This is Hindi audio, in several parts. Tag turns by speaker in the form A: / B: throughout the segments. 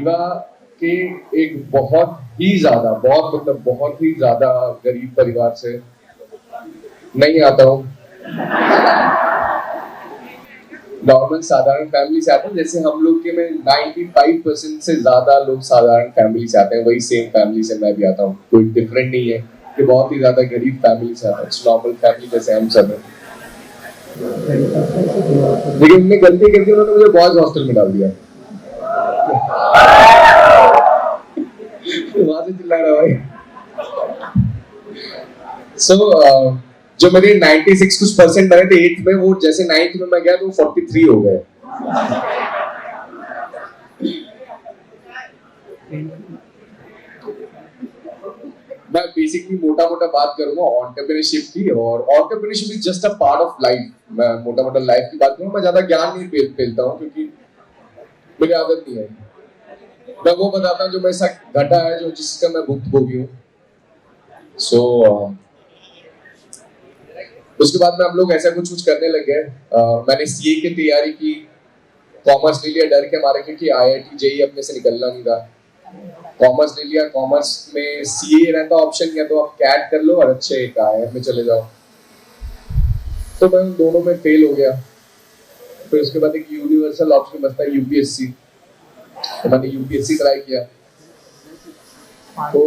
A: रीवा के एक बहुत ही ज्यादा गरीब परिवार से नहीं आता हूँ। नॉर्मल साधारण फैमिली से आते हैं, जैसे हम लोग के में 95% से ज्यादा लोग साधारण फैमिली से आते हैं, वही सेम फैमिली से मैं भी आता हूँ। कोई डिफरेंट नहीं है कि बहुत ही ज्यादा गरीब फैमिली से आता है। नॉर्मल फैमिली जैसे हम सब हैं। लेकिन उनने गलती करके उन्होंने मुझे बॉयज हॉस्टल में डाल दिया। वहां से चिल्ला रहा भाई। जो मेरे 96 कुछ परसेंट बने थे 8th में, वो जैसे 9th में मैं गया तो 43 हो गए। मैं बेसिकली मोटा बात करूंगा एंटरप्रेन्योरशिप की, और entrepreneurship is just a part of life. मैं मोटा लाइफ की बात करूंगा। मैं ज्यादा ज्ञान नहीं फैलता हूँ क्योंकि मेरी आदत नहीं है। मैं वो बताता हूँ जो मेरे साथ घटा है, जो जिसका मैं भुक्तभोगी हूँ। उसके बाद में हम लोग ऐसा कुछ करने लग गए। मैंने सीए की तैयारी की, कॉमर्स ले लिया डर के मारे, क्योंकि आईआईटी जेईई अपने से निकलना नहीं था। कॉमर्स ले लिया, कॉमर्स में सीए रहता ऑप्शन, या तो आप कैट कर लो और अच्छे एक आईआईएम में चले जाओ। तो मैं उन दोनों में फेल हो गया। फिर उसके बाद एक यूनिवर्सल ऑप्शन बचता है यूपीएससी, तो मैंने यूपीएससी ट्राई किया। तो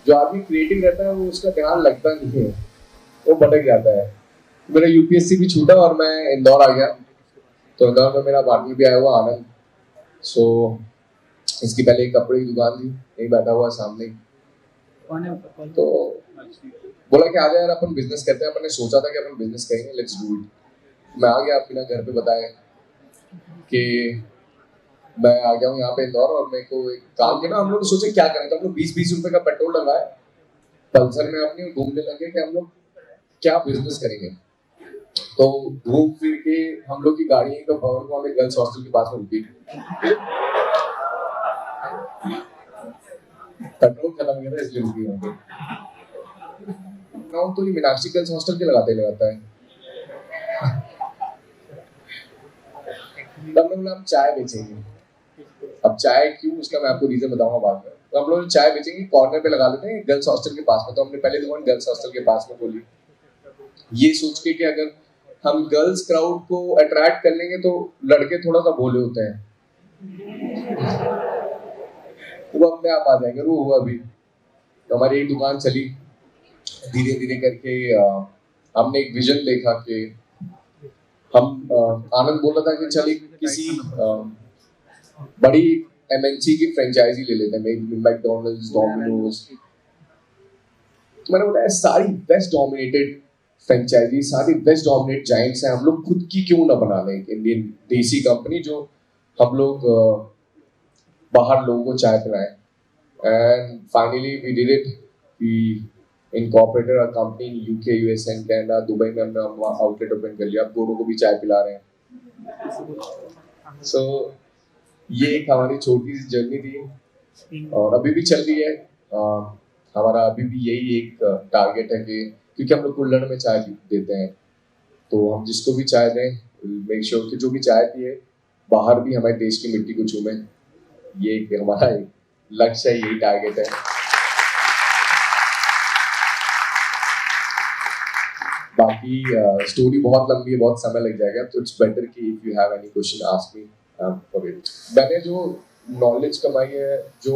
A: जो आदमी क्रिएटिव रहता है वो उसका ध्यान लगता नहीं है, वो भटक जाता है। मेरा यूपीएससी भी छूटा और मैं इंदौर आ गया। तो इंदौर में मेरा पार्टनर भी आया हुआ आनंद। इसकी पहले एक कपड़े की दुकान थी, यही बैठा हुआ सामने। तो बोला कि आ जाए यार अपन बिजनेस करते हैं। अपन ने सोचा था कि अपन बिजनेस करेंगे, लेट्स डू इट। मैं आ गया, अपना घर पे बताया कि मैं आ गया हूँ यहाँ पे इंदौर, और मेरे को एक काम किया ना। हम लोग सोचे क्या करें, तो हम लोग 20-20 रुपए का पेट्रोल डलवाए पल्सर में अपनी, घूमने लगे कि हम लोग क्या बिजनेस करेंगे। तो घूम फिर के हम लोग की गाड़ी का पावर को हमें गर्ल्स हॉस्टल के पास में रुकी। पेट्रोल खत्म गया था इसलिए रुकी वहाँ पे। नाम तो ये मीनाक्षी गर्ल्स हॉस्टल के लगाता है। तब हम लोग चाय बेचेंगे। अब चाय क्यों, उसका मैं आपको रीजन बताऊंगा बाद में। तो हम लोग चाय बेचेंगे, कॉर्नर पे लगा लेते हैं गर्ल्स हॉस्टल के पास में। तो हमने पहले दुकान गर्ल्स हॉस्टल के पास में खोली, ये सोच के कि अगर हम गर्ल्स क्राउड को अट्रैक्ट कर लेंगे तो लड़के थोड़ा सा भोले होते हैं, वो अपने आप आ जाएंगे। वो हुआ भी। तो हमारी एक दुकान चली धीरे धीरे करके। हमने एक विजन देखा कि हम आनंद बोल रहा था कि चलिए किसी बड़ी एमएनसी की फ्रेंचाइजी ले लेते हैं, मैकडॉनल्ड्स, डोमिनोज। तो मैंने बोला सारी वेस्ट डोमिनेटेड फ्रेंचाइजी, सारी वेस्ट डोमिनेट जाइंट्स हैं, हम लोग खुद की क्यों ना बना लें इंडियन देसी कंपनी, जो हम लोग बाहर लोगों को चाय पिलाएं। And finally we did it. We incorporated a company in UK, US and Canada. Dubai में हमने आउटलेट ओपन कर लिया। अब दोनों को भी चाय पिला रहे हैं। सो ये एक हमारी छोटी सी जर्नी थी और अभी भी चल रही है। हमारा अभी भी यही एक टारगेट है कि क्योंकि हम लोग कुल्हड़ में चाय देते हैं, तो हम जिसको भी चाय दें, मेक श्योर कि जो भी चाय पिए बाहर भी हमारे देश की मिट्टी को चूमे। ये एक हमारा लक्ष्य है, यही टारगेट है। बाकी स्टोरी बहुत लंबी है, बहुत समय लग जाएगा, तो इट्स बेटर कि if you have any question ask me for it. मैंने जो नॉलेज कमाई है, जो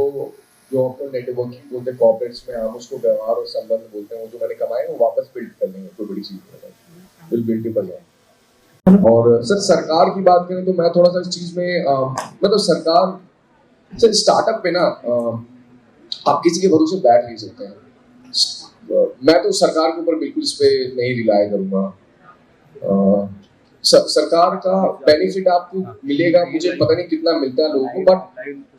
A: अपने नेटवर्किंग बोलते हैं कॉर्पोरेट्स में, हम उसको व्यवहार और संबंध बोलते हैं, वो जो मैंने कमाए वो वापस बिल्ड कर लेंगे। कोई बड़ी चीज नहीं, विल बिल्ड इट अगेन। और सर सरकार की बात करें तो मैं थोड़ा सा इस चीज में मतलब सरकार सर स्टार्टअप पे ना आप किसी के भरोसे बैठ नहीं सकते हैं। मैं तो सरकार के ऊपर बिल्कुल इस पे नहीं रिलाय करूंगा। सरकार का बेनिफिट आपको मिलेगा, मुझे पता नहीं कितना मिलता है लोगों को, बट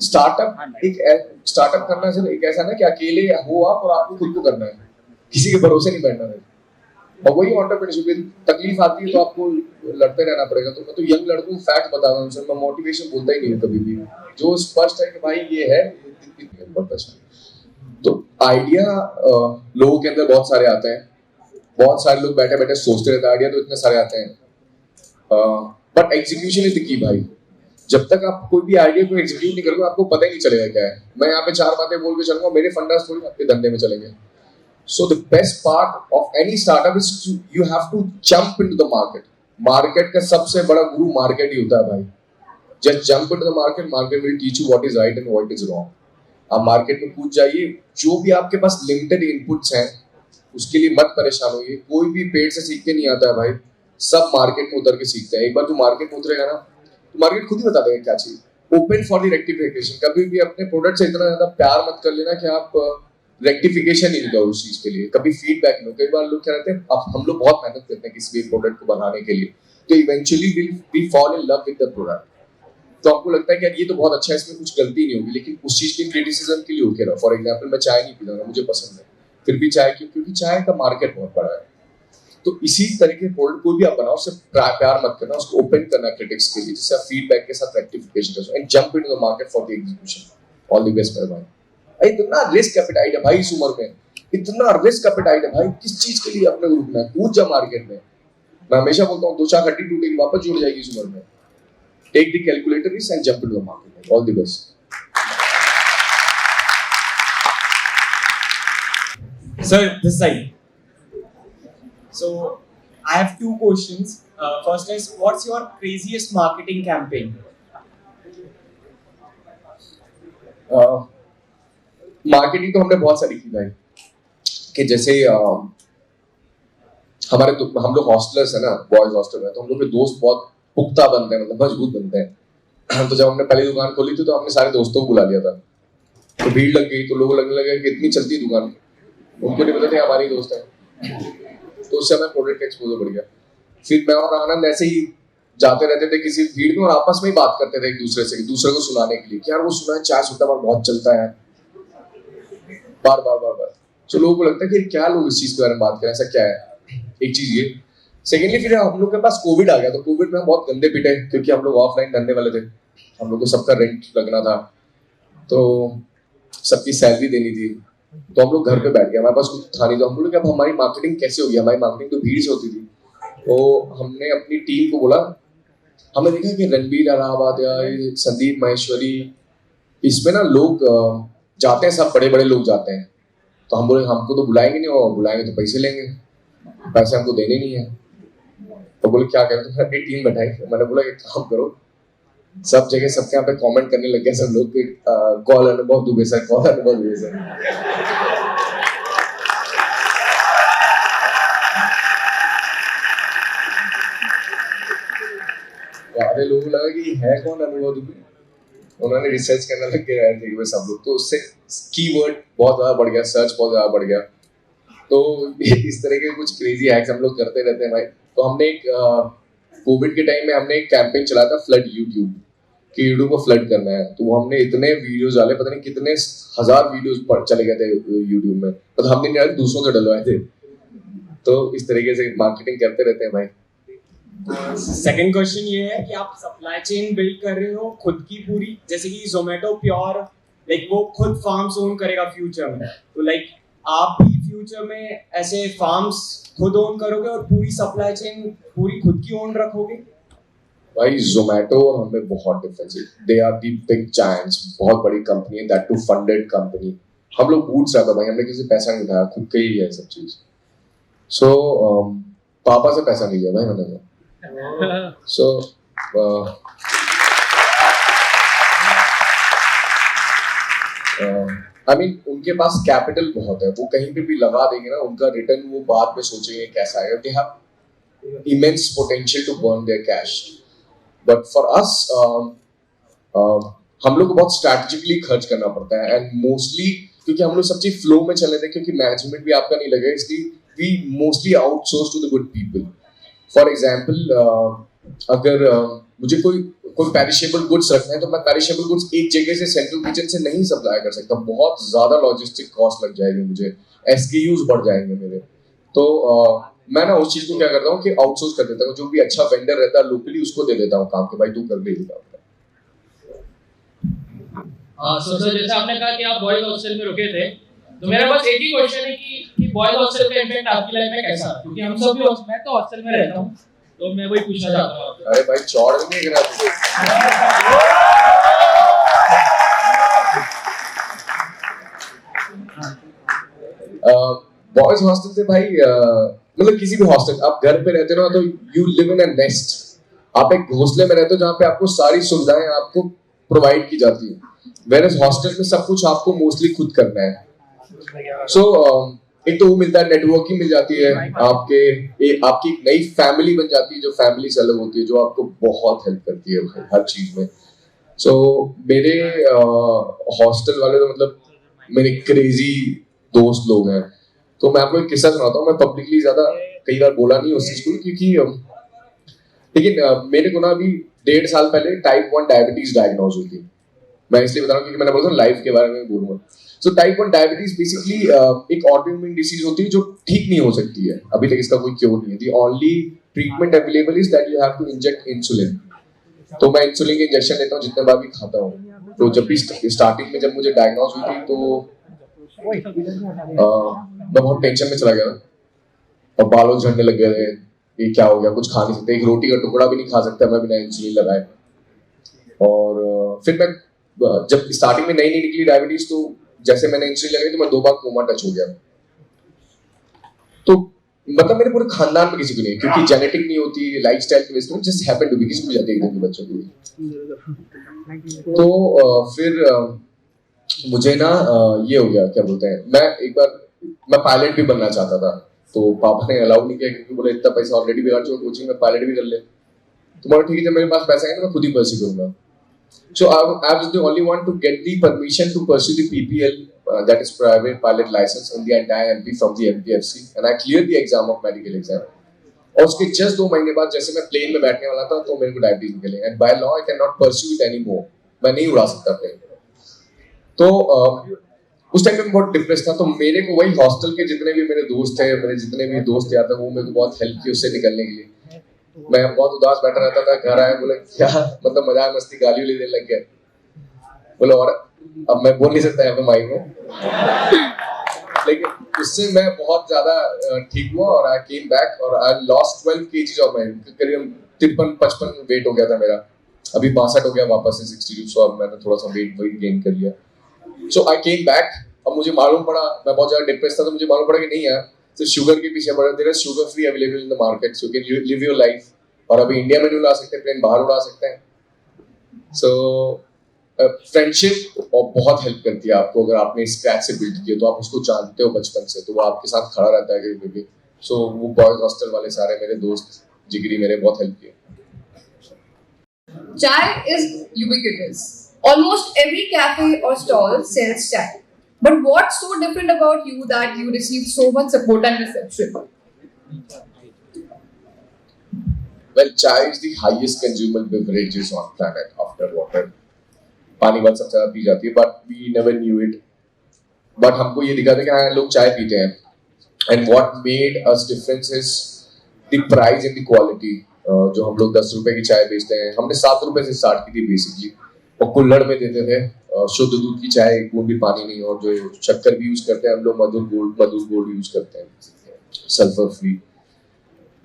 A: स्टार्टअप करना सिर्फ एक ऐसा ना कि अकेले हो आप और आपको खुद को करना है, किसी के भरोसे नहीं बैठना है। और वही एंटरप्रेन्योरशिप, तकलीफ आती है तो आपको लड़ते रहना पड़ेगा। तो मैं तो यंग लड़कों को फैक्ट बता रहा हूँ सर, मैं मोटिवेशन बोलता ही नहीं हूँ कभी भी। जो स्पष्ट है कि भाई ये है, तो आइडिया लोगों के अंदर बहुत सारे आते हैं, बहुत सारे लोग बैठे बैठे सोचते रहते हैं, आइडिया तो इतने सारे आते हैं, but execution is the key भाई। जब तक आप कोई भी आइडिया को एग्जीक्यूट नहीं करोगे आपको पता ही नहीं चलेगा क्या है। मैं यहाँ पे 4 बातें बोल के चलूंगा, मेरे फंडास थोड़ी आपके धंधे में चलेंगे। So the best part of any startup is you have to jump into the market. Market का सबसे बड़ा गुरु मार्केट ही होता है भाई। Just jump into the market, market will teach you what is right and what is wrong. आप मार्केट में कूद जाइए, जो भी आपके पास लिमिटेड इनपुट्स हैं उसके लिए मत परेशान होइए। कोई भी पेड़ से सीख के नहीं आता है भाई, सब मार्केट में उतर के सीखते हैं। एक बार तू मार्केट में उतरेगा ना तो मार्केट खुद ही बता देगा क्या चाहिए। Open for the rectification. कभी भी अपने प्रोडक्ट से इतना ज्यादा प्यार मत कर लेना कि आप रेक्टिफिकेशन ही नहीं करो उस चीज के लिए, कभी फीडबैक लो। कई बार लोग क्या रहते हैं, अब हम लोग बहुत मेहनत करते हैं किसी भी प्रोडक्ट को बनाने के लिए, तो eventually will we fall in love with the product. तो आपको लगता है कि यार ये तो बहुत अच्छा है, इसमें कुछ गलती नहीं होगी, लेकिन उस चीज की क्रिटिसिज्म के लिए ओके रहो। फॉर एग्जांपल मैं चाय नहीं पीता, मुझे पसंद है, फिर भी चाय क्यों? क्योंकि चाय का मार्केट बहुत बड़ा है। तो इसी तरह के प्रोडक्ट कोई भी आप बनाओ, उससे प्यार मत करना, उसको ओपन करना क्रिटिक्स के लिए, जिससे आप फीडबैक के साथ रेक्टिफिकेशन करो and jump into the market for the execution. All the best मेरे भाई। इतना रिस्क एपेटाइट है भाई इस उम्र में, इतना रिस्क एपेटाइट है भाई, किस चीज के लिए अपने को रुकना है? कूद जा मार्केट में। मैं हमेशा बोलता हूँ 2-4 हड्डी टूटेगी वापस जुड़ जाएगी इस उम्र में। Take the calculator risk and jump into the market. All the best.
B: Sir, this side. So, I have 2 questions. First is, what's your craziest marketing campaign?
A: Marketing तो हमने बहुत सारी की भाई, कि जैसे हम लोग हॉस्टलर्स है ना, बॉयज हॉस्टल में, तो हम लोग के दोस्त बहुत पुख्ता बनते हैं, मतलब मजबूत बनते हैं। तो जब हमने पहली दुकान खोली थी तो हमने सारे दोस्तों को बुला लिया था, तो भीड़ लग गई, तो लोगों लगने लगा कि इतनी चलती है दुकान, उनको नहीं पता था हमारी दोस्त है। तो उससे हमें प्रोडक्ट एक्सपोजर बढ़ गया। फिर मैं और आनंद ऐसे ही जाते रहते थे किसी भीड़ में और आपस में ही बात करते थे एक दूसरे से, दूसरे को सुनाने के लिए कि यार वो सुना है चाय सुट्टा बहुत चलता है, बार बार बार बार। तो लोगों को लगता है कि क्या लोग इस चीज के बारे में बात करें, ऐसा क्या है। एक चीज ये। सेकेंडली फिर हम लोग के पास कोविड आ गया, तो कोविड में हम बहुत गंदे पिटे, क्योंकि हम लोग ऑफलाइन धंधे वाले थे, हम लोग को सबका रेंट लगना था, तो सबकी सैलरी देनी थी, तो हम लोग घर पे बैठ गए, हमारे पास कुछ था नहीं। तो हम बोले कि अब हमारी मार्केटिंग कैसे होगी? हमारी मार्केटिंग तो भीड़ से होती थी। तो हमने अपनी टीम को बोला, हमने देखा कि रणबीर अलाहाबाद या संदीप माहेश्वरी, इसमें ना लोग जाते हैं, सब बड़े बड़े लोग जाते हैं। तो हम बोले हमको तो बुलाएंगे नहीं, और बुलाएंगे तो पैसे लेंगे, पैसे हमको देने नहीं है। तो बोले क्या करें? तो अपनी टीम बैठाई। मैंने बोला एक काम करो, सब जगह सबके यहाँ पे कमेंट करने लग गए सब लोग कि कॉल अनुभव दुबे सर, कॉल अनुभव दुबे सर। आधे लोगों को लगा कि है कौन अनुभव दुबे, उन्होंने रिसर्च करने लग गए सब लोग, तो उससे कीवर्ड बहुत ज्यादा बढ़ गया, सर्च बहुत ज्यादा बढ़ गया। तो इस तरह के कुछ क्रेजी हैक्स हम लोग करते रहते हैं भाई। तो हमने एक कोविड के टाइम में हमने एक कैंपेन चलाया था, फ्लड यूट्यूब, कि यूट्यूब को फ्लड करना है। तो वो हमने इतने वीडियोस डाले, पता नहीं कितने 1000 वीडियोस पर चले गए थे यूट्यूब में, तो हमने नहीं डाले, दूसरों से डलवाए थे। तो इस तरीके से मार्केटिंग करते रहते हैं भाई।
B: सेकंड क्वेश्चन ये है कि आप सप्लाई चेन बिल्ड कर रहे हो खुद की पूरी, जैसे कि जोमेटो प्योर लाइक वो खुद फार्म्स ओन करेगा फ्यूचर में, तो लाइक आप भी फ्यूचर में ऐसे फार्म्स खुद ओन करोगे और पूरी सप्लाई चेन पूरी खुद की ओन रखोगे?
A: भाई जोमेटो और हमें बहुत डिफरेंस है। They are the big giants, बहुत बड़ी कंपनी है, दैट टू फंडेड कंपनी। हम लोग बूटस्ट्रैप है भाई, हमने किसी पैसा नहीं उठाया, खुद के ही है सब चीज। सो पापा से पैसा नहीं लिया भाई मैंने। सो आई मीन उनके पास कैपिटल बहुत है, वो कहीं पे भी लगा देंगे ना, उनका रिटर्न वो बाद में सोचेंगे कैसा आएगा। They have immense potential to burn their cash. But for us हम लोग को बहुत स्ट्रैटेजिकली खर्च करना पड़ता है, एंड मोस्टली क्योंकि हम लोग सब चीज फ्लो में चल रहे थे, क्योंकि मैनेजमेंट भी आपका नहीं लगेगा, इसलिए we mostly outsource to the good people. For example अगर मुझे कोई पेरिशेबल गुड्स रखना है, तो मैं पेरिशेबल गुड्स एक जगह से सेंट्रल किचन से नहीं सप्लाई कर सकता, बहुत ज्यादा लॉजिस्टिक कॉस्ट लग जाएगी मुझे, एसकेयूज बढ़ जाएंगे मेरे। तो मैं ना उस चीज को क्या करता हूँ कि आउटसोर्स कर देता हूँ, जो भी अच्छा वेंडर रहता है लोकली उसको दे देता हूँ काम के, भाई तू कर ले काम।
C: सर जैसे आपने कहा कि आप बॉयज हॉस्टल में रुके थे, तो मेरा बस एक ही क्वेश्चन है कि बॉयज हॉस्टल का इम्पैक्ट आपकी लाइफ में कैसा? क्योंकि हम सब भी, मैं तो हॉस्टल में रहता हूँ, तो मैं वही पूछना चाहता हूँ आपसे।
A: अरे भाई चौड़ नहीं गिरा तू। बॉयज हॉस्टल से भाई मतलब किसी भी हॉस्टल, आप घर पे रहते हो ना तो you live in a nest. आप एक घोंसले में रहते हो जहाँ पे आपको सारी सुविधाएं आपको प्रोवाइड की जाती है, वेयर हॉस्टल में सब कुछ आपको मोस्टली खुद करना है। सो एक तो वो मिलता है, नेटवर्किंग मिल जाती है, आपकी एक नई फैमिली बन जाती है जो फैमिली से अलग होती है, जो आपको बहुत हेल्प करती है हर चीज में। सो मेरे हॉस्टल वाले तो मतलब मेरे क्रेजी दोस्त लोग हैं। तो मैं आपको एक किस्सा सुनाता हूँ। मैं पब्लिकली ज्यादा कई बार बोला नहीं उस चीज को, क्योंकि लेकिन मेरे को ना अभी 1.5 साल पहले टाइप 1 डायबिटीज डायग्नोज हुई थी। मैं इसलिए बता रहा हूँ क्योंकि मैंने बोला लाइफ के बारे में बोलूंगा। सो टाइप 1 डायबिटीज बेसिकली एक ऑटोइम्यून डिसीज होती है जो ठीक नहीं हो सकती है, अभी तक इसका कोई क्योर नहीं है। The only treatment available is that you have to inject insulin. तो मैं इंसुलिन के इंजेक्शन लेता हूँ जितने बार भी खाता हूँ। तो जब भी स्टार्टिंग में जब मुझे डायग्नोज हुई थी तो मैं बहुत टेंशन में चला गया और बालों झड़ने लग गए थे। ये क्या हो गया, कुछ खा नहीं सकते, एक रोटी का टुकड़ा भी नहीं खा सकता मैं बिना इंसुलिन लगाए। और फिर मैं जब स्टार्टिंग में नई नई निकली डायबिटीज, तो जैसे मैंने इंसुलिन लगाई तो मैं 2 बार कोमा टच हो गया। तो मतलब मेरे पूरे खानदान में किसी को नहीं, क्योंकि जेनेटिक नहीं होती, लाइफस्टाइल की वजह से जस्ट हैपेंड टू बी, किसी को जाती है एकदम बच्चों को। तो फिर मुझे ना ये हो गया, क्या बोलते हैं, मैं पायलट भी बनना चाहता था। तो पापा ने अलाउ नहीं किया, क्योंकि बोले इतना पैसा ऑलरेडी बिगाड़ चुका कोचिंग में, पायलट भी कर ले। तो बोला ठीक है, जब मेरे पास पैसा है तो मैं खुद ही परस्यू करूंगा। So I was the only one to get the permission to pursue the PPL, that is private pilot license, in the entire MP from the MPFC, and I cleared the exam of medical exam. और उसके जस्ट 2 महीने बाद जैसे मैं प्लेन में बैठने वाला था तो मेरे को डायबिटीज निकले, and by law I can not pursue it any more. मैं नहीं उड़ा सकता प्लेन। तो उस टाइम में मैं बहुत डिप्रेस था। तो मेरे को वही हॉस्टल के जितने भी मेरे दोस्त थे, मेरे जितने भी दोस्त याद है, वो मेरे को बहुत हेल्प की उससे निकलने के लिए। मैं बहुत उदास बैठा रहता था, घर आया बोले क्या मतलब मजाक मस्ती गाली देने लग गए। बोले और अब मैं बोल नहीं सकता यहाँ पे माइक में, लेकिन उससे मैं बहुत ज्यादा ठीक हुआ और आई केम बैक और I lost 12 kg of my, करीब 53-55 वेट हो गया था मेरा। अभी 62 हो गया वापस से 62, सो अब मैंने थोड़ा सा वेट गेन कर लिया। सो आई केम बैक। अब मुझे मालूम पड़ा, मैं बहुत ज्यादा डिप्रेस था, तो मुझे मालूम पड़ा कि नहीं यार तो शुगर के पीछे पड़ा, there is sugar free available in the market, so you can live your life. और अभी इंडिया में नहीं उड़ा सकते, प्लेन बाहर उड़ा सकते हैं। सो फ्रेंडशिप और बहुत हेल्प करती है आपको, अगर आपने स्क्रैच से बिल्ड किया तो आप उसको जानते हो बचपन से, तो वो आपके साथ खड़ा रहता है कभी भी। सो वो बॉयज हॉस्टल वाले सारे मेरे दोस्त जिगरी मेरे बहुत हेल्प किए।
D: Chai is ubiquitous. Almost every cafe or stall sells chai. But what's so different about you that you receive so much support and reception?
A: Well, chai is the highest consumable beverages on planet after water. पानी बहुत सबसे ज्यादा पी जाती है, but we never knew it. But हमको ये दिखा था कि हाँ लोग चाय पीते हैं, and what made us difference is the price and the quality. जो हम लोग 10 रुपए की चाय बेचते हैं, हमने 7 रुपए से स्टार्ट की थी बेसिकली, और कुल्हड़ में देते थे शुद्ध दूध की चाय, एक बूंद भी पानी नहीं, और जो शक्कर भी यूज करते हैं हम लोग मधुर गोल्ड यूज करते हैं, सल्फर फ्री।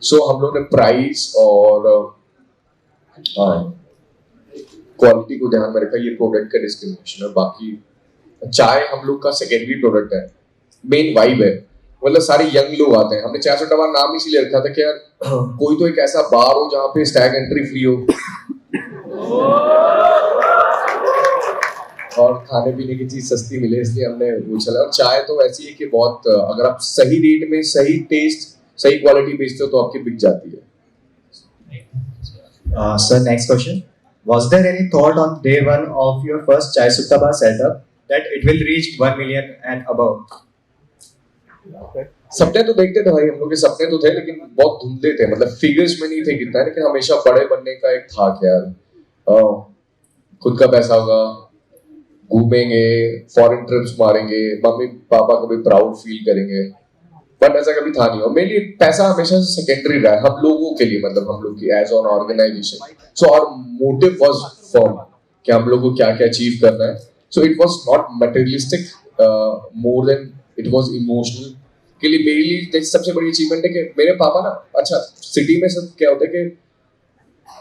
A: सो हम लोग ने प्राइस और क्वालिटी को ध्यान में रखा, ये प्रोडक्ट का डिस्क्रिमिनेशन है। बाकी चाय हम लोग का सेकेंडरी प्रोडक्ट है, मेन वाइब है। मतलब सारे यंग लोग आते हैं, हमने चाय सुट्टा बार नाम इसीलिए रखा था कि यार कोई तो एक ऐसा बार हो जहाँ पे स्टैग एंट्री फ्री हो और खाने पीने की चीज सस्ती मिले, इसलिए हमने वो चला। और चाय तो ऐसी है कि बहुत अगर आप सही रेट में सही टेस्ट सही क्वालिटी बेचते हो तो आपकी बिक जाती है।
E: Sir, next question. Was there any thought on day one of your first Chai Sutta Bar setup that it will reach 1 million and above?
A: सपने तो देखते थे भाई, हम लोग के सपने तो थे, लेकिन बहुत धुंधले थे, मतलब फिगर्स में नहीं थे कितना, लेकिन हमेशा बड़े बनने का एक था कि यार खुद का पैसा होगा, घूमेंगे, फॉरेन ट्रिप्स मारेंगे, मम्मी पापा को भी प्राउड फील करेंगे। बट ऐसा कभी था नहीं, और मेरे लिए पैसा हमेशा से सेकेंडरी रहा है हम लोगों के लिए, मतलब हम लोग की age on organisation. So our motive was firm कि हम लोग को क्या क्या अचीव करना है। So it was not materialistic more than it was emotional, के लिए मेरे लिए जैसे सबसे बड़ी अचीवमेंट है कि मेरे पापा ना, अच्छा सिटी में सब क्या होता है कि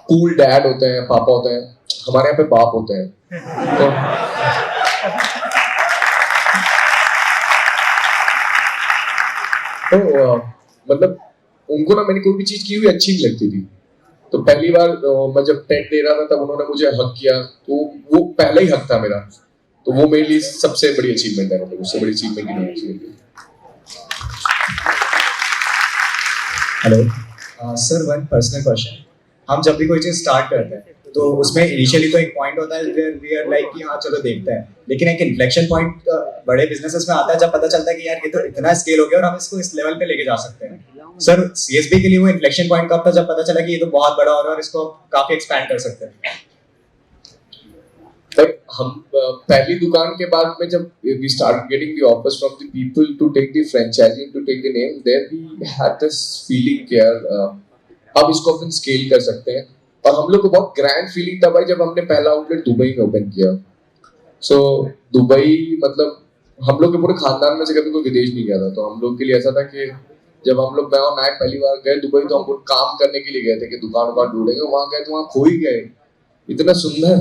A: कूल डैड होते हैं, पापा होते हैं, हमारे यहाँ पे बाप होते हैं। तो मतलब उनको ना मैंने कोई भी चीज की हुई अच्छी नहीं लगती थी। तो पहली बार मैं जब टेंट दे रहा था तब उन्होंने मुझे हक किया, तो वो पहला ही हक था मेरा, तो वो मेरे लिए सबसे बड़ी अचीवमेंट है, मतलब उससे बड़ी अचीवमेंट ही नहीं है।
E: Hello sir, one personal question. हम जब भी कोई चीज स्टार्ट करते हैं तो उसमें इनिशियली तो एक पॉइंट होता है वेयर वी आर लाइक कि हाँ चलो देखते हैं, लेकिन एक इन्फ्लेक्शन पॉइंट बड़े बिजनेसेस में आता है जब पता चलता है कि यार ये तो इतना स्केल हो गया और हम इसको इस लेवल पे लेके जा सकते हैं। सर सीएसबी के लिए वो इन्फ्लेक्शन पॉइंट कब था जब पता चला कि ये तो बहुत बड़ा हो रहा है और इसको काफी एक्सपैंड कर सकते हैं?
A: But हम पहली दुकान के बाद में जब we started getting the offers from the people to take the franchising, to take the name, there we had this feeling कि यार अब इसको अपन स्केल कर सकते हैं। और हम लोग को बहुत ग्रैंड फीलिंग तब आई जब हमने पहला आउटलेट दुबई में ओपन किया। सो दुबई मतलब हम लोग के पूरे खानदान में से कभी कोई विदेश नहीं गया था, तो हम लोग के लिए ऐसा था कि जब हम लोग, मैं और नायक पहली बार गए दुबई, तो हम लोग काम करने के लिए गए थे कि दुकान ढूंढेंगे। वहां गए तो वहां खो ही गए, इतना सुंदर।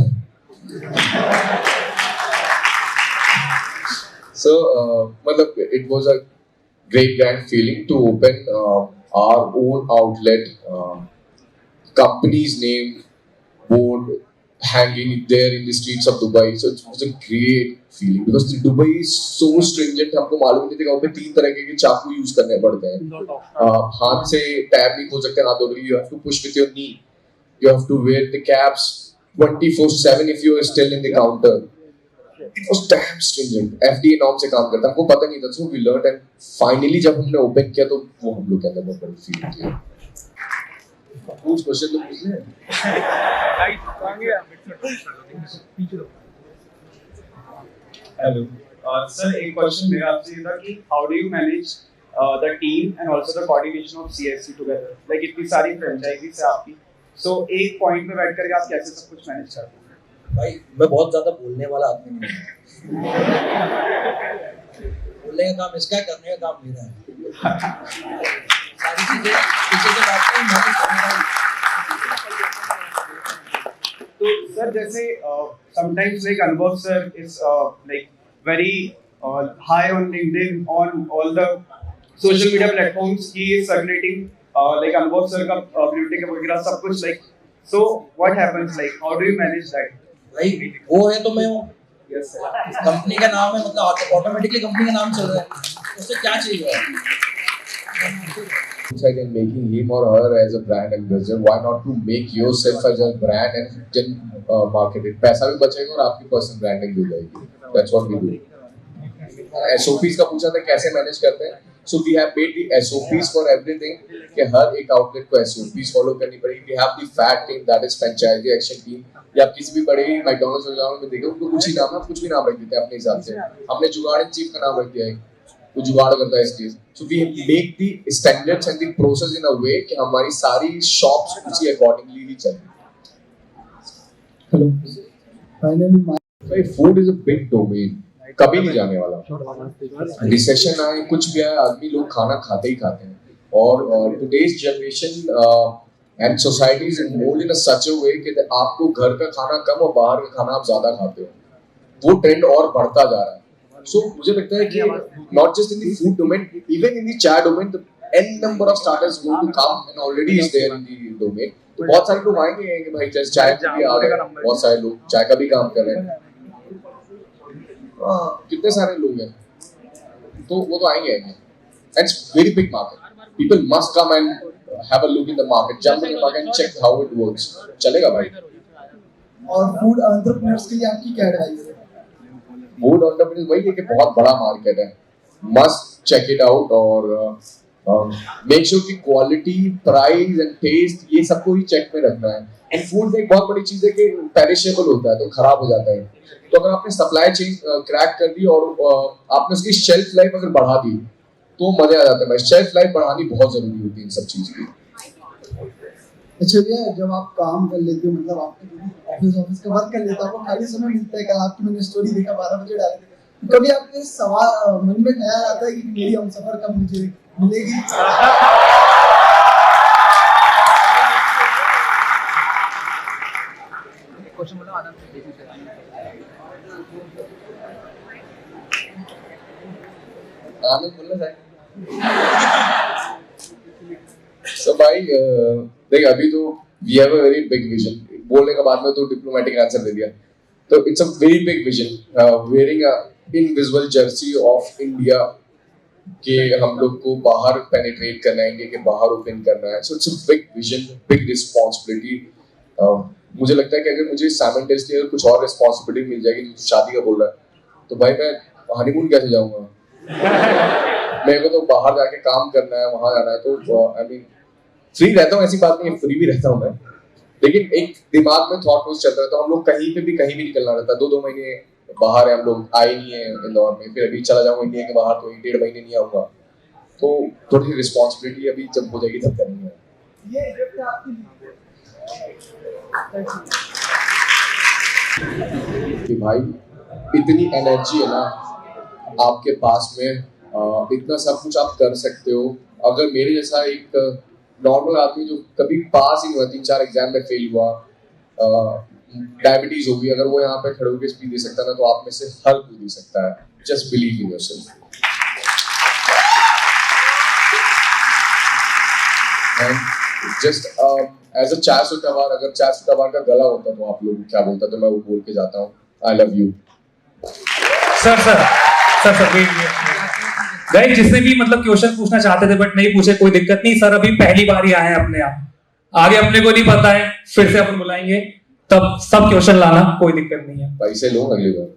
A: So, मतलब it was a great grand feeling to open our own outlet, company's name board hanging there in the streets of Dubai. So it was a great feeling because Dubai is so stringent. हमको मालूम नहीं था कि वहाँ पे 3 तरह के चाकू यूज करने पड़ते हैं। हाथ से टैब नहीं खोल सकते, हाथ धोने के लिए you have to push with your knee. You have to wear the caps 24/7 if you are still in the counter. It was damn stringent. FDA norm से काम करता, हमको पता नहीं था, so we learned, and finally जब हमने ओपन किया तो वो हम लोग के अंदर बहुत बड़ी फीलिंग थी। कुछ क्वेश्चन तो पूछ ले।
F: हेलो सर, एक क्वेश्चन मेरा आपसे ये था कि how do you manage the team and also the coordination of CSC together, like इतनी सारी फ्रेंचाइजीज है आपकी, सो एक पॉइंट पे बैठ करके आप कैसे सब कुछ मैनेज करते हैं?
G: भाई मैं बहुत ज्यादा बोलने वाला आदमी नहीं हूँ। बोलने का काम इसका है, करने का काम मेरा है। सारी चीजें पीछे से बात करें, मैनेज करने का।
F: तो सर जैसे समटाइम्स लाइक अनुभव sir is like very high on LinkedIn, on all the social media platforms, he is circulating like अनुभव सर का ब्लू टिक वगैरह सब कुछ, like so what happens, like how do you manage that?
G: भाई वो है तो मैं हूँ।
F: यस सर,
G: कंपनी का नाम है, मतलब ऑटोमेटिकली कंपनी का नाम चल रहा है, उससे क्या चाहिए?
A: Inside and making him or her as a brand ambassador, why not to make yourself as a brand and then market it? पैसा भी बचेगा और आपकी पर्सनल ब्रांडिंग भी हो जाएगी। That's what we do. SOPs का पूछा था कैसे मैनेज करते हैं? So we have made the SOPs for everything कि हर एक आउटलेट को SOPs फॉलो करनी पड़ेगी। We have the FAT team, that is franchisee action team. या आप किसी भी बड़े मैकडॉनल्ड्स वगैरह में देखो, उनको कुछ ही नाम है, कुछ भी नाम रख देते हैं अपने हिसाब से। हमने जुगाड़ इन चीफ का नाम रख दिया है, वो जुगाड़ करता है इसके। So we make the standards and the process in a way कि हमारी सारी शॉप्स उसी अकॉर्डिंगली ही चलें।
H: Hello. Finally,
A: भाई food is a big domain, कभी नहीं जाने वाला। रिसेशन आए, कुछ भी आए, आदमी लोग खाना खाते ही खाते हैं। और today's generation and society is mould in such a way कि आपको घर का खाना कम और बाहर का खाना आप ज्यादा खाते हो, वो ट्रेंड और बढ़ता जा रहा है। सो मुझे लगता है कि not just in the food domain, even in the चाय domain, n number of starters going to come and already is there in the domain. तो बहुत सारे लोग आएंगे कि भाई जैसे चाय का भी आ रहा है, बहुत सारे लोग चाय का भी काम कर रहे हैं। कितने सारे लोग हैं, तो वो तो आएंगे। It's very big market. People must come and have a look in the market, jump in the market and check how it works. चलेगा भाई।
H: और फूड एंटरप्रेन्योर्स के लिए आपकी क्या एडवाइस है?
A: फूड एंटरप्रेन्योर्स वही है कि बहुत बड़ा मार्केट है, मस्ट चेक इट आउट और मेक श्योर कि क्वालिटी, प्राइस एंड टेस्ट ये सबको ही चेक में रखना है। एंड फूड एक बहुत बड़ी चीज है कि पेरिशेबल होता है, तो खराब हो जाता है। तो अगर आपने सप्लाई चेन क्रैक कर दी और आपने उसकी शेल्फ लाइफ अगर बढ़ा दी तो मजा आ जाता है। शेल्फ लाइफ बढ़ानी बहुत जरूरी होती है इन सब चीज की।
H: अच्छा भैया, जब आप काम कर लेते हो, मतलब आपके ऑफिस का वर्क कर लेते हो, आपको खाली समय मिलता है? कल आपकी मैंने स्टोरी देखा 12 बजे डाले थे, कभी आपके सवाल मन में ख्याल आता है कि मेरी हमसफर कब मुझे मिलेगी?
A: आनंद बोलना चाहिए। So भाई देख अभी तो we have a very big vision. बोलने के बाद में तो डिप्लोमेटिक आंसर दे दिया। तो it's a very big vision. Wearing a invisible jersey of India कि हम लोग को बाहर पेनिट्रेट करना है, इंडिया के बाहर ओपन करना है। So it's a big vision, big responsibility. मुझे लगता है कि अगर मुझे साइमल्टेनियसली अगर कुछ और रिस्पॉन्सिबिलिटी मिल जाएगी तो शादी का बोल रहा है तो भाई मैं हनीमून कैसे जाऊंगा? मेरे को तो बाहर जाके काम करना है, वहां जाना है, तो आई मीन फ्री रहता हूँ, ऐसी बात नहीं है, फ्री भी रहता हूँ मैं, लेकिन एक दिमाग में थॉट प्रोसेस चलता रहता है। हम लोग कहीं भी निकलना रहता है। 2 महीने बाहर है, हम लोग आए नहीं है इंदौर में, फिर अभी चला जाऊंगा इंडिया के बाहर तो 1.5 महीने नहीं आऊंगा, तो थोड़ी रिस्पॉन्सिबिलिटी अभी जब हो जाएगी तब करेंगे।
H: ये गिफ्ट आपके
A: कि भाई इतनी एनर्जी है ना आपके पास में, इतना सब कुछ आप कर सकते हो। अगर मेरे जैसा एक नॉर्मल आदमी जो कभी पास ही नहीं हुआ, 3-4 एग्जाम में फेल हुआ, डायबिटीज होगी, अगर वो यहाँ पे खड़े होकर स्पीच दे सकता है ना, तो आप में से हर कोई दे सकता है। Just believe in yourself. Just as a चार सुटावार, अगर चार सुटावार का गला होता तो आप लोग क्या बोलता, तो मैं वो बोल के जाता हूँ, I love you.
I: Sir guys, जिसने भी मतलब क्वेश्चन पूछना चाहते थे बट नहीं पूछे, कोई दिक्कत नहीं सर, अभी पहली बार ही आए हैं अपने आप, आगे अपने को नहीं पता है, फिर से अपन बुलाएंगे तब सब क्वेश्चन लाना, कोई दिक्कत नहीं है।
A: पैसे लो अगली बार।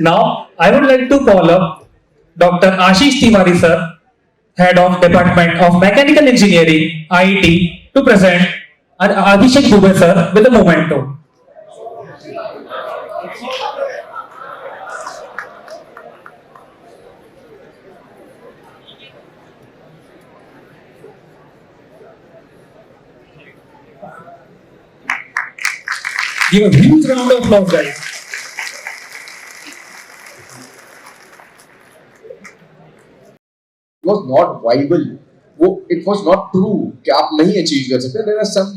I: Now I would like to call up doctor Ashish Tiwari sir, head of department of mechanical engineering IIT, to present Abhishek Dubey sir with a memento. Give a huge round of applause, guys.
A: It was not viable. It was not true कि आप नहीं अचीव कर सकते। There are some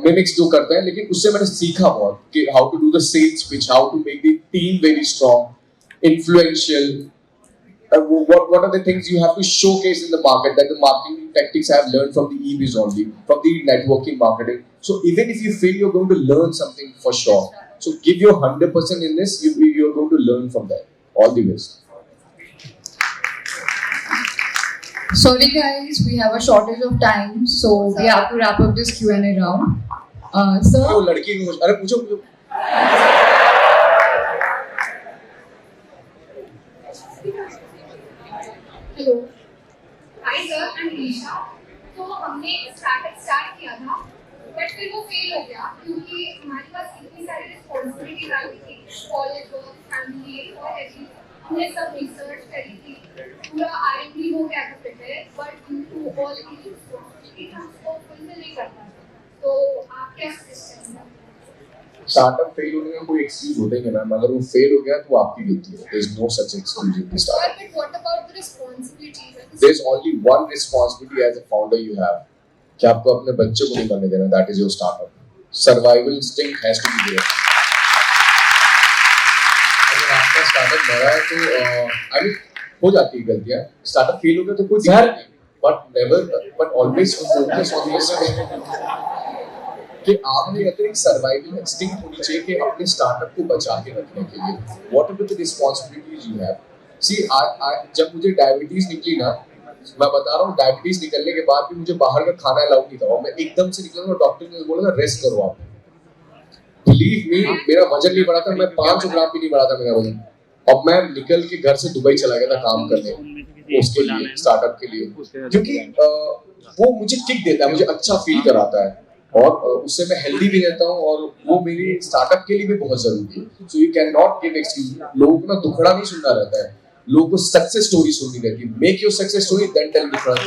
A: mimics जो करते हैं, लेकिन उससे मैंने सीखा बहुत कि how to do the sales pitch, how to make the team very strong, influential. What are the things you have to showcase in the market? That the marketing tactics I have learned from the EBs only, from the networking marketing. So even if you fail, you're going to learn something for sure. So give your 100% in this. You're going to learn from that. All the best.
D: Sorry guys, we have a shortage of time, so we have to wrap up this Q&A round. Sir,
A: वो लड़की को अरे पूछो।
D: hello.
J: Hi sir, I am Nisha. तो हमने स्टार्टअप स्टार्ट किया था, बट फिर वो फेल हो गया क्योंकि हमारे पास इतनी सारी रिस्पॉन्सिबिलिटीज आ गई थी, कॉलेज वर्क, फैमिली और एवरीथिंग। हमने सब रिसर्च करी थी, पूरा R&D हो गया था prepare, but due to all the responsibilities हम उसको फुलफिल नहीं कर पाते। तो आप क्या सजेस्ट करेंगे?
A: स्टार्टअप फेल होने का कोई एक्सक्यूज होता ही नहीं मैम, अगर वो फेल हो गया तो वो आपकी गलती है। There is no such excuse in this startup.
J: But what about the responsibilities?
A: There is only one responsibility as a founder you have, कि आपको अपने बच्चे को नहीं बनने देना। That is your startup. Survival instinct has to be there. अगर आपका स्टार्टअप बड़ा है तो आई मीन हो जाती है गलतियां, स्टार्टअप फेल हो गया तो कोई दिक्कत नहीं, but always focus on this कि आपने अंदर एक सर्वाइवल इंस्टिंक्ट होनी चाहिए कि अपने स्टार्टअप को बचा के रखने के लिए whatever the responsibilities you have. See जब मुझे डायबिटीज निकली ना, मैं बता रहा हूँ, डायबिटीज निकलने के बाद भी मुझे बाहर का खाना अलाउ नहीं था, और मैं एकदम से निकला, डॉक्टर ने बोला था रेस्ट करो आप। बिलीव मी, मेरा वजन नहीं बढ़ा था, मैं 500 ग्राम भी नहीं बढ़ा था मेरा वजन, और मैं निकल के घर से दुबई चला गया था काम करने उसके लिए, स्टार्टअप के लिए, क्योंकि वो मुझे किक देता है, मुझे अच्छा फील कराता है, और उससे मैं हेल्दी भी रहता हूँ, और वो मेरे स्टार्टअप के लिए भी बहुत जरूरी है। सो you can not give excuse. लोगों को ना दुखड़ा नहीं सुनना रहता है, लोगों को सक्सेस स्टोरी सुननी रहती है। Make your success story, then tell different.